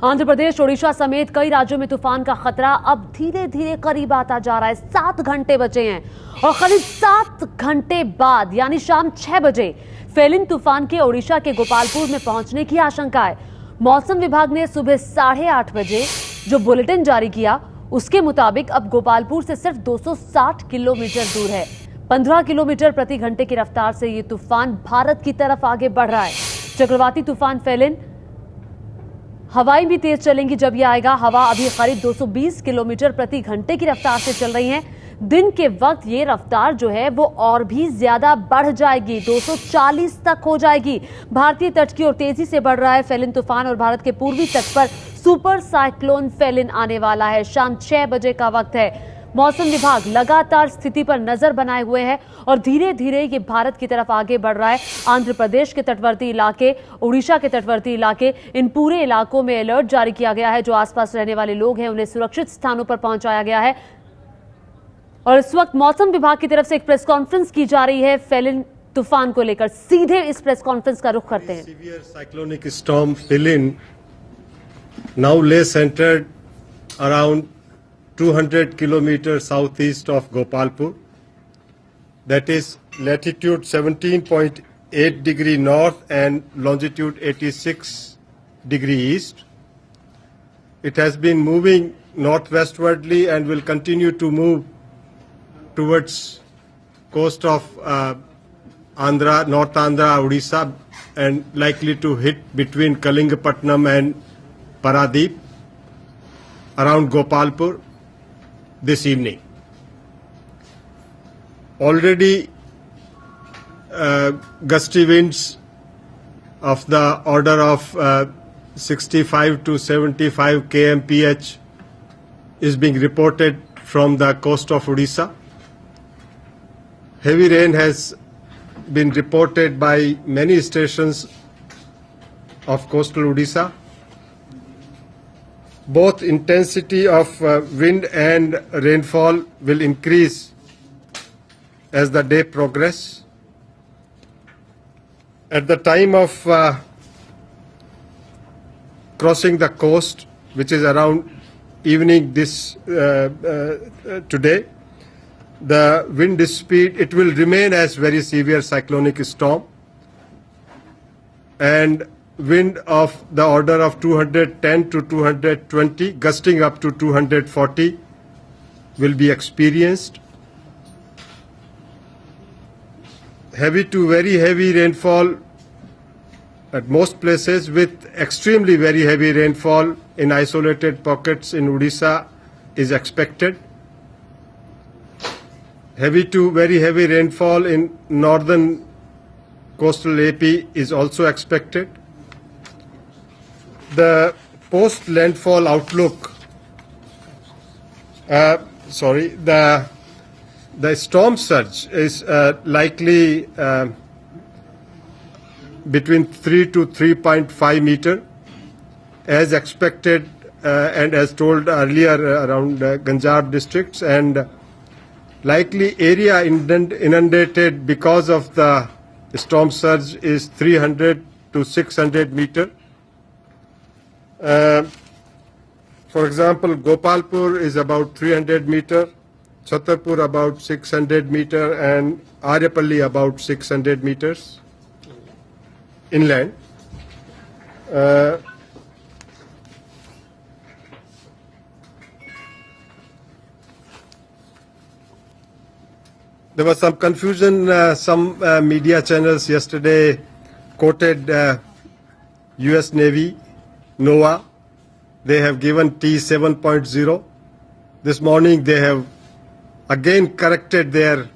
आंध्र प्रदेश, ओडिशा समेत कई राज्यों में तूफान का खतरा अब धीरे धीरे करीब आता जा रहा है। 7 घंटे बचे हैं और करीब 7 घंटे बाद यानी शाम 6 बजे फेलिन तूफान के ओडिशा के गोपालपुर में पहुंचने की आशंका है। मौसम विभाग ने सुबह 8:30 बजे जो बुलेटिन जारी किया उसके मुताबिक अब गोपालपुर से सिर्फ 260 किलोमीटर दूर है। 15 किलोमीटर प्रति घंटे की रफ्तार से ये तूफान भारत की तरफ आगे बढ़ रहा है। चक्रवाती तूफान फेलिन हवाएं भी तेज चलेंगी जब ये आएगा। हवा अभी करीब 220 किलोमीटर प्रति घंटे की रफ्तार से चल रही है। दिन के वक्त ये रफ्तार जो है वो और भी ज्यादा बढ़ जाएगी, 240 तक हो जाएगी। भारतीय तट की ओर तेजी से बढ़ रहा है फेलिन तूफान और भारत के पूर्वी तट पर सुपर साइक्लोन फेलिन आने वाला है। शाम 6 बजे का वक्त है। मौसम विभाग लगातार स्थिति पर नजर बनाए हुए है और धीरे धीरे ये भारत की तरफ आगे बढ़ रहा है। आंध्र प्रदेश के तटवर्ती इलाके, उड़ीसा के तटवर्ती इलाके, इन पूरे इलाकों में अलर्ट जारी किया गया है। जो आसपास रहने वाले लोग हैं उन्हें सुरक्षित स्थानों पर पहुंचाया गया है। और इस वक्त मौसम विभाग की तरफ से एक प्रेस कॉन्फ्रेंस की जा रही है फेलिन तूफान को लेकर। सीधे इस प्रेस कॉन्फ्रेंस का रुख करते हैं। Severe cyclonic storm Felin now lay centered around 200 kilometers southeast of Gopalpur, that is latitude 17.8 degree north and longitude 86 degree east. It has been moving northwestwardly and will continue to move towards coast of Andhra, North Andhra, Odisha, and likely to hit between Kalingapatnam and Paradeep around Gopalpur this evening. Already gusty winds of the order of 65 to 75 kmph is being reported from the coast of Odisha. Heavy rain has been reported by many stations of coastal Odisha. Both intensity of wind and rainfall will increase as the day progresses. At the time of crossing the coast, which is around evening this today, the wind speed, it will remain as very severe cyclonic storm, and wind of the order of 210 to 220, gusting up to 240 will be experienced. Heavy to very heavy rainfall at most places, with extremely very heavy rainfall in isolated pockets in Odisha is expected. Heavy to very heavy rainfall in northern coastal AP is also expected. The post landfall outlook, the storm surge is likely between 3 to 3.5 meter as expected and as told earlier around Ganjar districts, and likely area inundated because of the storm surge is 300 to 600 meter. For example, Gopalpur is about 300 meter, Chhatarpur about 600 meter, and Aryapalli about 600 meters inland. There was some confusion. Some media channels yesterday quoted US Navy, NOAA. They have given T7.0. This morning they have again corrected their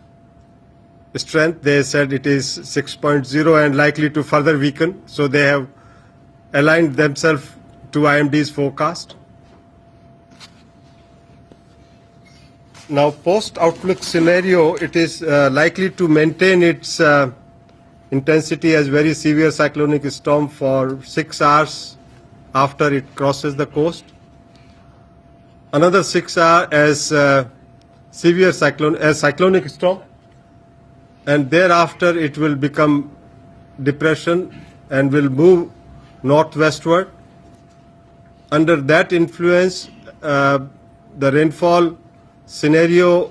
strength. They said it is 6.0 and likely to further weaken. So they have aligned themselves to IMD's forecast. Now, post outlook scenario, it is likely to maintain its intensity as very severe cyclonic storm for 6 hours after it crosses the coast. Another 6 hours as severe cyclonic storm, and thereafter it will become depression and will move northwestward under that influence, the rainfall scenario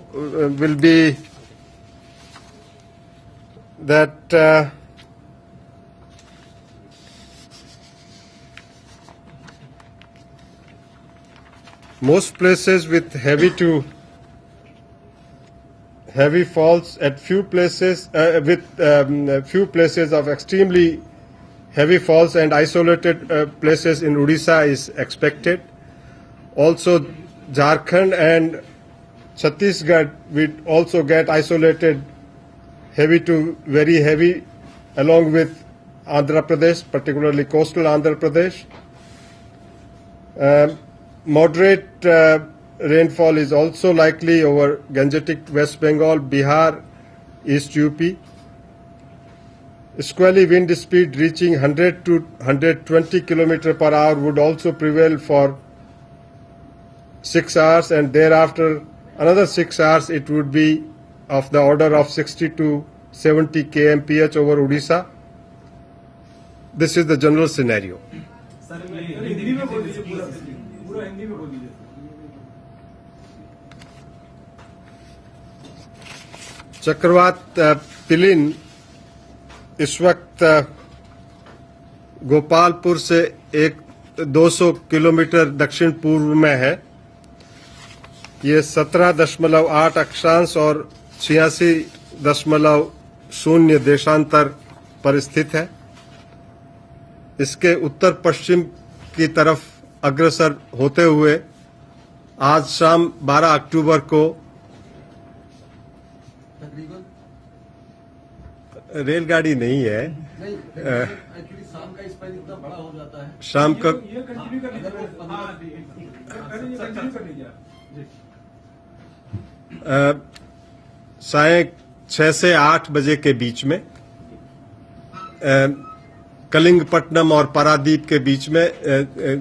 will be that most places with heavy to heavy falls, at few places with few places of extremely heavy falls and isolated places in Odisha is expected. Also, Jharkhand and Chhattisgarh will also get isolated heavy to very heavy, along with Andhra Pradesh, particularly coastal Andhra Pradesh. Moderate rainfall is also likely over Gangetic West Bengal, Bihar, East UP. Squally wind speed reaching 100 to 120 km per hour would also prevail for 6 hours, and thereafter another 6 hours it would be of the order of 60 to 70 kmph over Odisha. This is the general scenario. चक्रवात पिलिन इस वक्त गोपालपुर से 200 kilometre दक्षिण पूर्व में है। ये 17.8 अक्षांश और 86.0 देशांतर पर स्थित है। इसके उत्तर पश्चिम की तरफ अग्रसर होते हुए आज शाम 12 अक्टूबर को रेलगाड़ी नहीं है, एक्चुअली शाम का स्पाइक इतना बड़ा हो जाता है। शाम का ये कंटिन्यू कर लीजिए। साय 6 से 8 बजे के बीच में कलिंगपट्टनम और पारादीप के बीच में,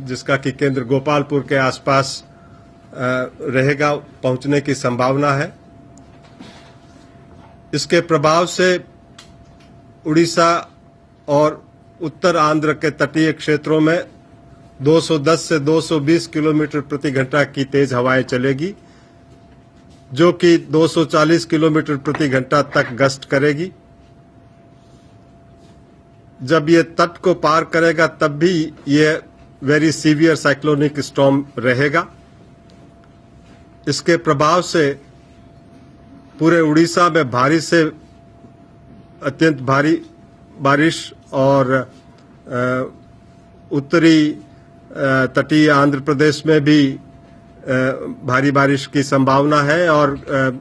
जिसका कि केंद्र गोपालपुर के आसपास रहेगा, पहुंचने की संभावना है। इसके प्रभाव से उड़ीसा और उत्तर आंध्र के तटीय क्षेत्रों में 210 से 220 किलोमीटर प्रति घंटा की तेज हवाएं चलेगी, जो कि 240 किलोमीटर प्रति घंटा तक गश्त करेगी। जब ये तट को पार करेगा तब भी ये वेरी सीवियर साइक्लोनिक स्टॉर्म रहेगा। इसके प्रभाव से पूरे उड़ीसा में भारी से अत्यंत भारी बारिश और उत्तरी तटीय आंध्र प्रदेश में भी भारी बारिश की संभावना है, और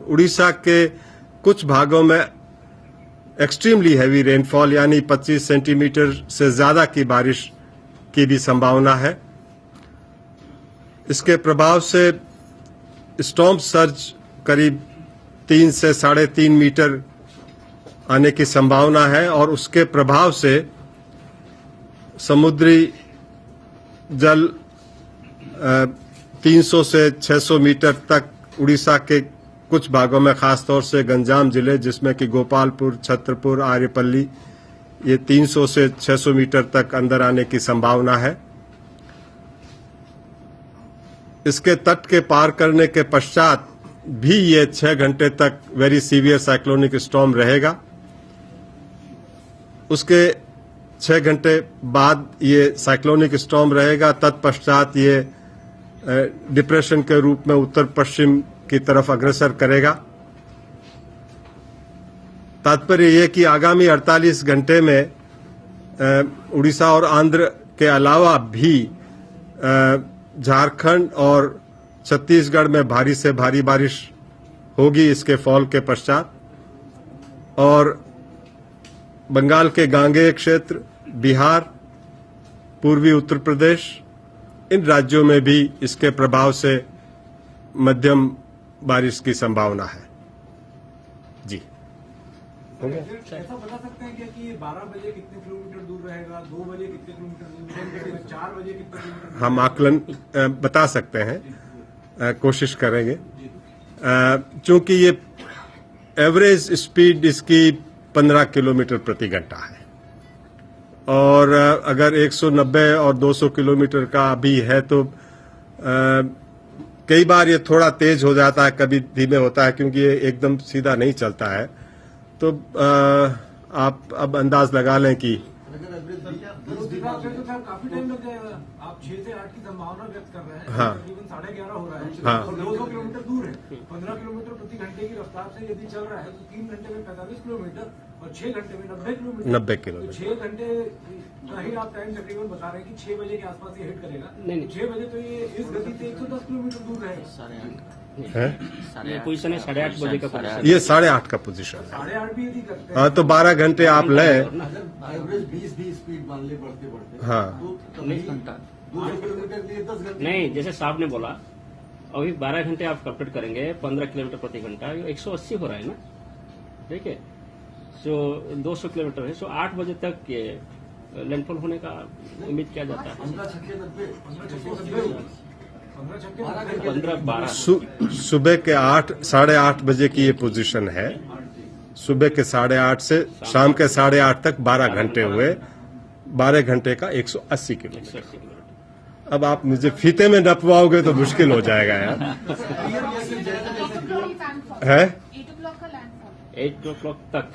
उड़ीसा के कुछ भागों में एक्सट्रीमली हैवी रेनफॉल यानी 25 सेंटीमीटर से ज्यादा की बारिश की भी संभावना है। इसके प्रभाव से स्टॉर्म सर्ज करीब 3 से 3.5 मीटर आने की संभावना है, और उसके प्रभाव से समुद्री जल 300 से 600 मीटर तक उड़ीसा के कुछ भागों में, खासतौर से गंजाम जिले जिसमें कि गोपालपुर, छतरपुर, आर्यपल्ली, ये 300 से 600 मीटर तक अंदर आने की संभावना है। इसके तट के पार करने के पश्चात भी ये 6 घंटे तक वेरी सीवियर साइक्लोनिक स्टॉर्म रहेगा। उसके 6 घंटे बाद ये साइक्लोनिक स्टॉर्म रहेगा। तत्पश्चात ये डिप्रेशन के रूप में उत्तर पश्चिम की तरफ अग्रसर करेगा। तात्पर्य ये कि आगामी 48 घंटे में उड़ीसा और आंध्र के अलावा भी झारखंड और छत्तीसगढ़ में भारी से भारी बारिश होगी इसके फॉल के पश्चात, और बंगाल के गांगेय क्षेत्र, बिहार, पूर्वी उत्तर प्रदेश, इन राज्यों में भी इसके प्रभाव से मध्यम बारिश की संभावना है। जी ऐसा बता सकते हैं कि ये 12 बजे कितने किलोमीटर दूर रहेगा, 2 बजे कितने किलोमीटर दूर रहेगा, 4 बजे कितने किलोमीटर? हम आकलन बता सकते हैं, कोशिश करेंगे। चूंकि ये एवरेज स्पीड इसकी 15 किलोमीटर प्रति घंटा है, और अगर 190 और 200 किलोमीटर का भी है तो कई बार ये थोड़ा तेज हो जाता है, कभी धीमे होता है, क्योंकि ये एकदम सीधा नहीं चलता है। तो आप अब अंदाज लगा लें कि तो काफी टाइम लग जाएगा। आप 6 से 8 की संभावना व्यक्त कर रहे हैं। हाँ। तकरीबन 11:30 हो रहा है। हाँ। और 200 किलोमीटर दूर है। 15 किलोमीटर प्रति घंटे की रफ्तार से यदि चल रहा है तो 3 घंटे में 45 किलोमीटर और 6 घंटे में 90 किलोमीटर। 90 किलोमीटर। तो 6 घंटे का ही आप टाइम तकरीबन बता रहे हैं कि 6 बजे के आसपास ये हिट करेगा। नहीं। 6 बजे तो ये इस गति से 110 किलोमीटर दूर रहेगा। है ये पोजीशन है 8:30 बजे का पोजीशन। ये 8:30 का पोजीशन है। 8:30 भी यदि करते हैं हाँ, तो 12 घंटे आप लें। एवरेज 20 भी स्पीड मान ले बढ़ते बढ़ते हाँ। तो 200 किलोमीटर के लिए 10 घंटे नहीं, जैसे साहब ने बोला अभी 12 घंटे आप कंप्लीट करेंगे 15 किलोमीटर प्रति घंटा, 180 हो रहा है ना, ठीक है। सो 200 किलोमीटर है, सो 8 बजे तक ये लैंडफॉल होने का उम्मीद किया जाता है। 15 छक्के 90 15-12 सुबह के 8-8:30 बजे की ये पोजीशन है। सुबह के 8:30 से शाम के 8:30 तक 12 घंटे हुए। 12 घंटे का 180 किलोमीटर। 180 किलोमीटर। अब आप मुझे फीते में नपवाओगे तो मुश्किल हो जाएगा यार। है 8 o'clock तक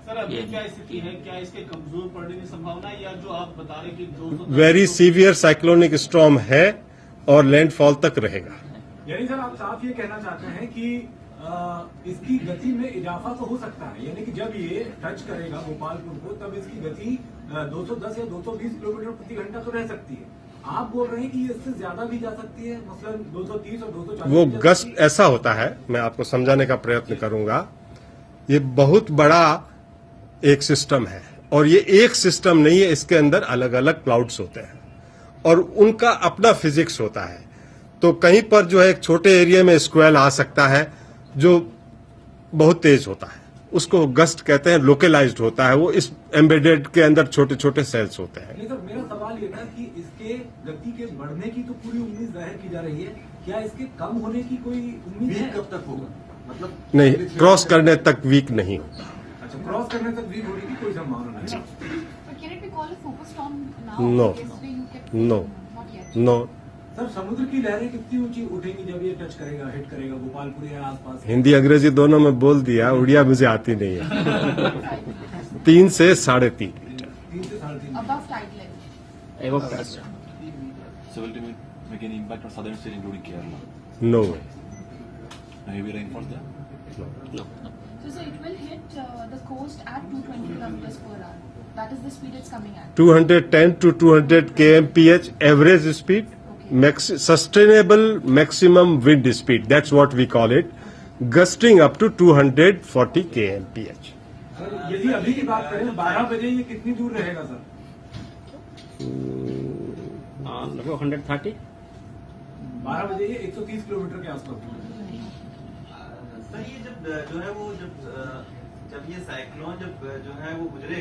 सर अभी क्या स्थिति है, क्या इसके कमजोर पड़ने की संभावना है, या जो आप बता रहे कि 200 वेरी सीवियर साइक्लोनिक स्टॉर्म है और लैंडफॉल तक रहेगा। यानी सर आप साफ ये कहना चाहते हैं कि इसकी गति में इजाफा तो हो सकता है, यानी कि जब ये टच करेगा गोपालपुर को तब इसकी गति 210 या 220 किलोमीटर प्रति घंटा तो रह सकती है। आप बोल रहे हैं कि ये इससे ज्यादा भी जा सकती है, मसलन 230 और 240। वो गस्ट ऐसा होता है, मैं आपको समझाने का प्रयत्न करूंगा। ये बहुत बड़ा एक सिस्टम है और ये एक सिस्टम नहीं है, इसके अंदर अलग अलग क्लाउड्स होते हैं और उनका अपना फिजिक्स होता है। तो कहीं पर जो है एक छोटे एरिया में स्क्वेल आ सकता है जो बहुत तेज होता है, उसको गस्ट कहते हैं, लोकलाइज्ड होता है। वो इस एम्बेडेड के अंदर छोटे छोटे सेल्स होते हैं। नहीं सर, मेरा सवाल ये था कि इसके गति के बढ़ने की तो पूरी उम्मीद जाहिर की जा रही है, क्या इसके कम होने की कोई उम्मीद है? वीक कब तक होगा, मतलब नहीं, क्रॉस करने तक वीक नहीं होता। अच्छा, क्रॉस करने तक वीक होने की कोई संभावना नहीं। But can it be called a focus storm now? No. Yesterday you kept No. Not yet. No, sir समुद्र की लहरें कितनी ऊंची उठेंगी जब ये टच करेगा, हिट करेगा गोपालपुर या आसपास? हिंदी अंग्रेजी दोनों में बोल दिया, उड़िया मुझे आती नहीं है। 3 से 3.5 मीटर। 3 से 3.5। Above tide level. एवं plus So will it make any impact on southern states including Kerala? No way. Heavy rainfall there? So it will hit the coast at 220 kilometers per hour. That is the speed it's coming at. 210 to 200 kmph average speed, sustainable maximum wind speed, that's what we call it, gusting up to 240 kmph. Sir यदि अभी की बात करें 12 बजे ये कितनी दूर रहेगा सर? लगभग 130। 12 बजे ये 130 किलोमीटर के आसपास। सर ये जब जो है वो जब ये साइक्लोन जब जो है वो गुजरे